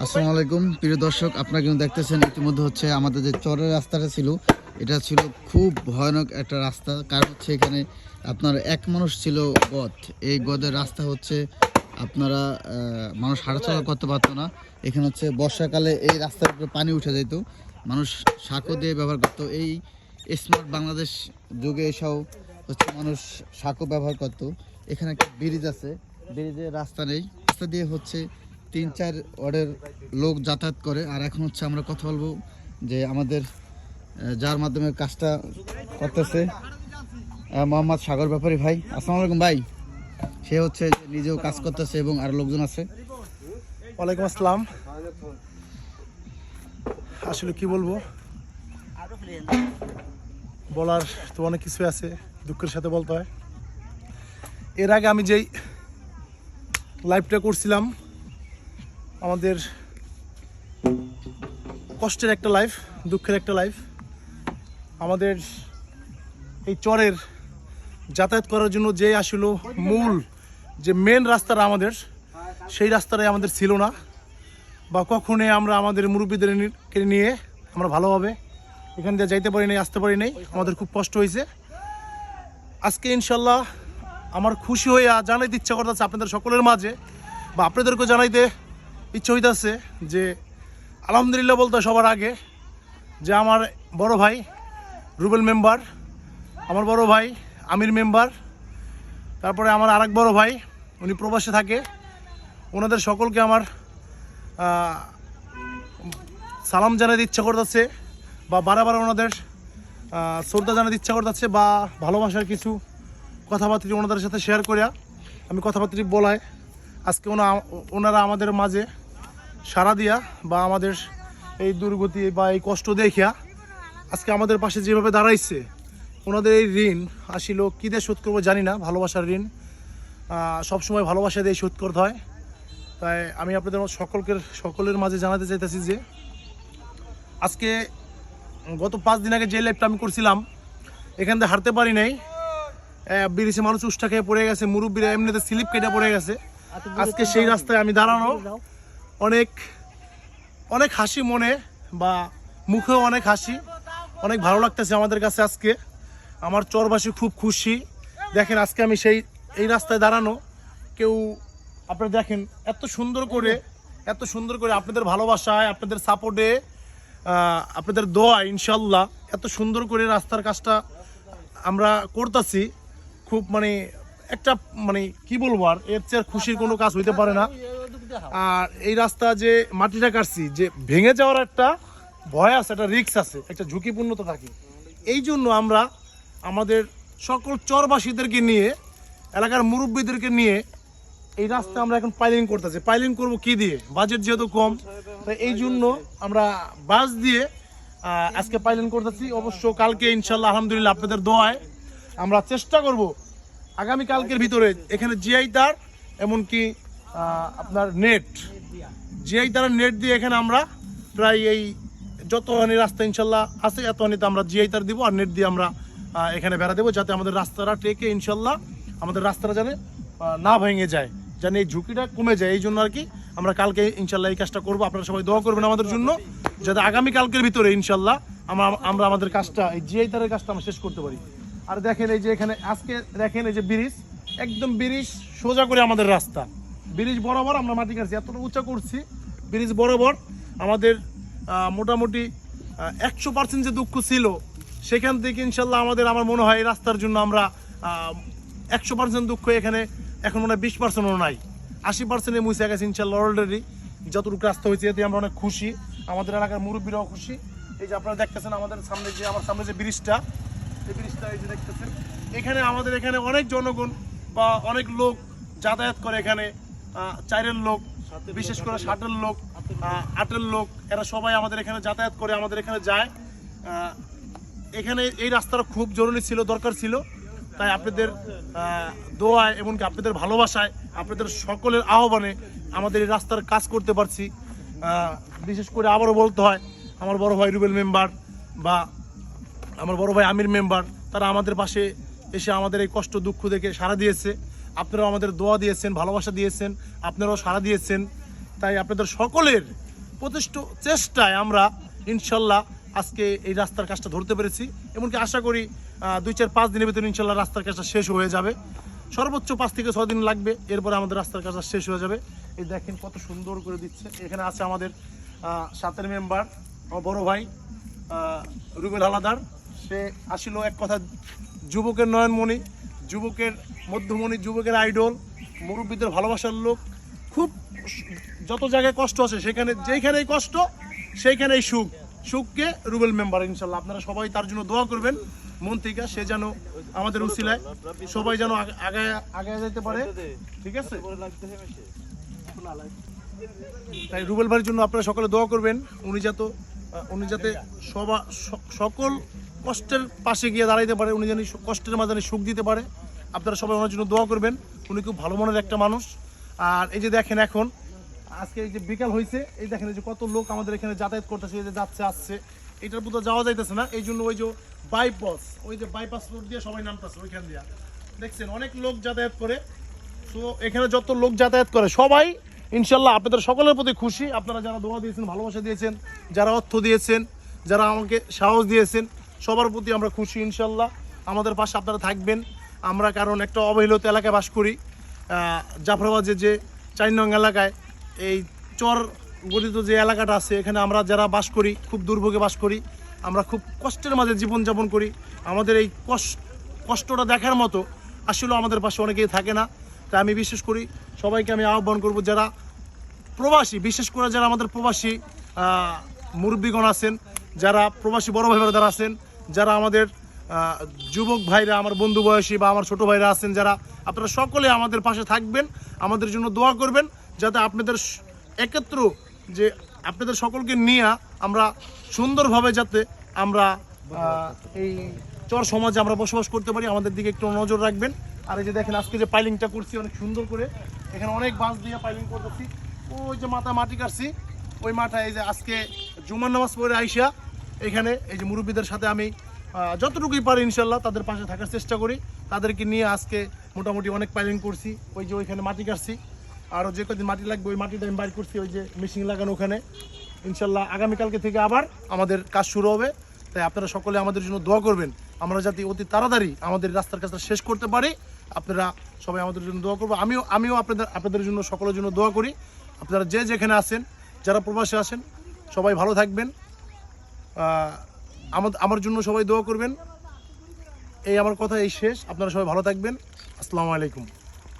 আসসালামু আলাইকুম প্রিয় দর্শক, আপনারা কিন্তু দেখতেছেন ইতিমধ্যে হচ্ছে আমাদের যে চরের রাস্তাটা ছিল, এটা ছিল খুব ভয়ানক একটা রাস্তা। কারণ হচ্ছে এখানে আপনার এক মানুষ ছিল গদ, এই গদের রাস্তা হচ্ছে আপনারা মানুষ হাঁটাচলা করতে পারতো না। এখানে হচ্ছে বর্ষাকালে এই রাস্তার উপরে পানি উঠে যেত, মানুষ সাঁকো দিয়ে ব্যবহার করতো। এই স্মার্ট বাংলাদেশ যুগে এসব হচ্ছে মানুষ সাঁকো ব্যবহার করতো। এখানে একটা ব্রিজ আছে, ব্রিজের রাস্তা নেই, রাস্তা দিয়ে হচ্ছে 3-4 ওয়ার্ডের লোক যাতায়াত করে। আর এখন হচ্ছে আমরা কথা বলবো যে আমাদের যার মাধ্যমে কাজটা করতেছে মোহাম্মদ সাগর ব্যাপারী ভাই। আসসালামু আলাইকুম ভাই। সে হচ্ছে নিজেও কাজ করতেছে এবং আরো লোকজন আছে। ওয়ালাইকুম আসসালাম। আসলে কি বলবো, বলার তো অনেক কিছু আছে, দুঃখের সাথে বলতে হয়। এর আগে আমি যেই লাইভটা করছিলাম, আমাদের কষ্টের একটা লাইফ, দুঃখের একটা লাইফ। আমাদের এই চরের যাতায়াত করার জন্য যে আসলে মূল যে মেন রাস্তাটা আমাদের, সেই রাস্তাটাই আমাদের ছিল না, বা কখনোই আমরা আমাদের মুরব্বীদেরকে নিয়ে আমরা ভালোভাবে এখান দিয়ে যাইতে পারি নাই, আসতে পারি নাই। আমাদের খুব কষ্ট হয়েছে। আজকে ইনশাল্লাহ আমার খুশি হয়ে জানাইতে ইচ্ছা করতেছে আপনাদের সকলের মাঝে, বা আপনাদেরকেও জানাইতে ইচ্ছা হইতেছে যে আলহামদুলিল্লাহ বলতে সবার আগে যে আমার বড় ভাই রুবেল মেম্বার, আমার বড় ভাই আমির মেম্বার, তারপরে আমার আরেক বড় ভাই, উনি প্রবাসে থাকে, ওনাদের সকলকে আমার সালাম জানাতে ইচ্ছা করতেছে, বা বারবার ওনাদের শ্রদ্ধা জানাতে ইচ্ছা করতেছে, বা ভালোবাসার কিছু কথাবার্তা ওনাদের সাথে শেয়ার করিয়া আমি কথাবার্তা বলাই আজকে ওনারা আমাদের মাঝে সাড়া দিয়া, বা আমাদের এই দুর্গতি বা এই কষ্ট দেখিয়া আজকে আমাদের পাশে যেভাবে দাঁড়াইছে, ওনাদের এই ঋণ আসিল কী দিয়ে শোধ করবো জানি না। ভালোবাসার ঋণ সবসময় ভালোবাসা দিয়ে শোধ করতে হয়। তাই আমি আপনাদের সকলের মাঝে জানাতে চাইতেছি যে আজকে গত 5 দিন আগে যে লাইভটা আমি করছিলাম, এখান থেকে হারতে পারি নাই। ব্রিজে মানুষ উষ্টা খেয়ে পড়ে গেছে, মুরব্বীরা এমনিতে স্লিপ কেটে পড়ে গেছে। আজকে সেই রাস্তায় আমি দাঁড়ানো, অনেক অনেক হাসি মনে, বা মুখেও অনেক হাসি, অনেক ভালো লাগতেছে আমাদের কাছে। আজকে আমার চরবাসী খুব খুশি। দেখেন আজকে আমি এই রাস্তায় দাঁড়ানো, কেউ আপনারা দেখেন এত সুন্দর করে আপনাদের ভালোবাসায়, আপনাদের সাপোর্টে, আপনাদের দোয়া ইনশাল্লাহ এত সুন্দর করে রাস্তার কাজটা আমরা করতেছি। খুব একটা কি বলবো, আর এর চেয়ে খুশির কোনো কাজ হইতে পারে না। আর এই রাস্তা যে মাটিটা কাটছি, যে ভেঙে যাওয়ার একটা ভয় আছে, একটা রিস্ক আছে, একটা ঝুঁকিপূর্ণতা থাকে। এই জন্য আমরা আমাদের সকল চরবাসীদেরকে নিয়ে, এলাকার মুরব্বীদেরকে নিয়ে এই রাস্তা আমরা এখন পাইলিং করতেছি। পাইলিং করব কি দিয়ে, বাজেট যেহেতু কম, তাই এই জন্য আমরা বাস দিয়ে আজকে পাইলিং করতেছি। অবশ্য কালকে ইনশাল্লাহ আলহামদুলিল্লাহ আপনাদের দোয়ায় আমরা চেষ্টা করব আগামী কালকের ভিতরে এখানে জিআই তার, এমনকি আপনার জিআই তারের নেট দিয়ে এখানে আমরা প্রায় এই যতখানি রাস্তা ইনশাল্লাহ আছে এতখানিতে আমরা জিআই তার দিব, আর নেট দিয়ে আমরা এখানে বেড়া দেবো, যাতে আমাদের রাস্তাটা টেকে ইনশাল্লাহ আমাদের রাস্তাটা যেন না ভেঙে যায়, যেন এই ঝুঁকিটা কমে যায়। এই জন্য আর কি আমরা কালকে ইনশাল্লাহ এই কাজটা করবো। আপনারা সবাই দোয়া করবেন আমাদের জন্য, যাতে আগামী কালকের ভিতরে ইনশাল্লাহ আমরা আমাদের কাজটা, এই জিআই তারের কাজটা আমরা শেষ করতে পারি। আর দেখেন এই যে এখানে আজকে দেখেন এই যে ব্রিজ, একদম ব্রিজ সোজা করে আমাদের রাস্তা, ব্রিজ বরাবর আমরা মাটি কাটছি, এতটা উঁচা করছি ব্রিজ বরাবর। আমাদের মোটামুটি 100% যে দুঃখ ছিল, সেখান থেকে ইনশাল্লাহ আমার মনে হয় এই রাস্তার জন্য আমরা 100% দুঃখ এখানে এখন মনে হয় 20%ও নাই, 80% মুছে গেছে ইনশাল্লাহ অলরেডি। যতটুকু রাস্তা হয়েছে এতে আমরা অনেক খুশি, আমাদের এলাকার মুরব্বীরাও খুশি। এই যে আপনারা দেখতেছেন আমার সামনে যে ব্রিজটা, এই ব্রিজটা এই যে দেখতেছেন, আমাদের এখানে অনেক জনগণ বা অনেক লোক যাতায়াত করে। এখানে 4-এর লোক, বিশেষ করে 7-এর লোক, 8-এর লোক, এরা সবাই আমাদের এখানে যাতায়াত করে, আমাদের এখানে যায়। এখানে এই রাস্তাটা খুব জরুরি ছিল, দরকার ছিল। তাই আপনাদের দোয়ায়, এমনকি আপনাদের ভালোবাসায়, আপনাদের সকলের আহ্বানে আমাদের এই রাস্তার কাজ করতে পারছি। বিশেষ করে আবারও বলতে হয়, আমার বড় ভাই রুবেল মেম্বার বা আমার বড় ভাই আমির মেম্বার, তারা আমাদের পাশে এসে আমাদের এই কষ্ট দুঃখ দেখে সাড়া দিয়েছে। আপনারাও আমাদের দোয়া দিয়েছেন, ভালোবাসা দিয়েছেন, আপনারাও সাড়া দিয়েছেন। তাই আপনাদের সকলের চেষ্টায় আমরা ইনশাল্লাহ আজকে এই রাস্তার কাজটা ধরতে পেরেছি। এমনকি আশা করি 2-4-5 দিনের ভিতরে ইনশাল্লাহ রাস্তার কাজটা শেষ হয়ে যাবে। সর্বোচ্চ 5 থেকে 6 দিন লাগবে, এরপরে আমাদের রাস্তার কাজটা শেষ হয়ে যাবে। এই দেখেন কত সুন্দর করে দিচ্ছে। এখানে আছে আমাদের সাথের মেম্বার, আমার বড় ভাই রুবেল হালাদার। সে আসিল এক কথা যুবকের নয়নমণি, যুবকের মধ্যমণি, যুবকের আইডল, মুরব্বীদের ভালোবাসার লোক। খুব যত জায়গায় কষ্ট আছে সেখানে, যেইখানেই কষ্ট সেইখানেই সুখ। সুখকে রুবেল মেম্বার ইনশাল্লাহ। আপনারা সবাই তার জন্য দোয়া করবেন মন থেকে। সে যেন আমাদের উসিলায় সবাই যেন আগায় যেতে পারে, ঠিক আছে? তাই রুবেল ভাইয়ের জন্য আপনারা সকলে দোয়া করবেন। উনি যাতে সকল কষ্টের পাশে গিয়ে দাঁড়াইতে পারে, উনি যেন কষ্টের মাঝে সুখ দিতে পারে। আপনারা সবাই ওনার জন্য দোয়া করবেন। উনি খুব ভালো মনের একটা মানুষ। আর এই যে দেখেন এখন আজকে এই যে বিকাল হয়েছে, এই দেখেন এই যে কত লোক আমাদের এখানে যাতায়াত করতেছে, এই যে যাচ্ছে আসছে, এটার মতো যাওয়া যাইতেছে না। এই জন্য ওই যে বাইপাস রোড দিয়ে সবাই নামতেছে ওইখান দিয়ে, দেখছেন অনেক লোক যাতায়াত করে। তো এখানে যত লোক যাতায়াত করে সবাই ইনশাল্লাহ আপনাদের সকলের প্রতি খুশি। আপনারা যারা দোয়া দিয়েছেন, ভালোবাসা দিয়েছেন, যারা অর্থ দিয়েছেন, যারা আমাকে সাহস দিয়েছেন, সবার প্রতি আমরা খুশি ইনশাল্লাহ। আমাদের পাশে আপনারা থাকবেন। আমরা কারণ একটা অবহেলিত এলাকায় বাস করি, জাফরাবাদের যে 4 নং এলাকায়, এই চর গঠিত যে এলাকাটা আছে, এখানে আমরা যারা বাস করি খুব দুর্ভোগে বাস করি। আমরা খুব কষ্টের মাঝে জীবনযাপন করি। আমাদের এই কষ্টটা দেখার মতো আসলে আমাদের পাশে অনেকেই থাকে না। তাই আমি বিশেষ করি সবাইকে আমি আহ্বান করব, যারা প্রবাসী, বিশেষ করে যারা আমাদের প্রবাসী মুরব্বীগণ আছেন, যারা প্রবাসী বড় ভাই যারা আছেন, যারা আমাদের যুবক ভাইরা, আমার বন্ধু বয়সী বা আমার ছোট ভাইরা আছেন, যারা আপনারা সকলে আমাদের পাশে থাকবেন, আমাদের জন্য দোয়া করবেন, যাতে আপনাদের একত্র যে আপনাদের সকলকে নিয়ে আমরা সুন্দরভাবে যাতে আমরা এই চর সমাজে আমরা বসবাস করতে পারি। আমাদের দিকে একটু নজর রাখবেন। আর এই যে দেখেন আজকে যে পাইলিংটা করছি অনেক সুন্দর করে, এখানে অনেক বাঁশ দিয়ে পাইলিং করতেছি। ওই যে মাথা মাটি কাটছি, ওই মাথায় এই যে আজকে জুমার নামাজ পড়ে আইসা এখানে এই যে মুরব্বীদের সাথে আমি যতটুকুই পারি ইনশাল্লাহ তাদের পাশে থাকার চেষ্টা করি। তাদেরকে নিয়ে আজকে মোটামুটি অনেক পাইলিং করছি। ওই যে ওইখানে মাটি কাটছি, আরও যে কদিন মাটি লাগবে ওই মাটিটা আমি বাইর করছি, ওই যে মেশিন লাগানো ওখানে। ইনশাল্লাহ আগামীকালকে থেকে আবার আমাদের কাজ শুরু হবে। তাই আপনারা সকলে আমাদের জন্য দোয়া করবেন, আমরা যাতে অতি তাড়াতাড়ি আমাদের রাস্তার কাজটা শেষ করতে পারি। আপনারা সবাই আমাদের জন্য দোয়া করবো। আমিও আপনাদের জন্য সকলের জন্য দোয়া করি। আপনারা যে যেখানে আছেন, যারা প্রবাসে আছেন, সবাই ভালো থাকবেন। আমার জন্য সবাই দোয়া করবেন। এই আমার কথা এই শেষ। আপনারা সবাই ভালো থাকবেন। আসসালামু আলাইকুম।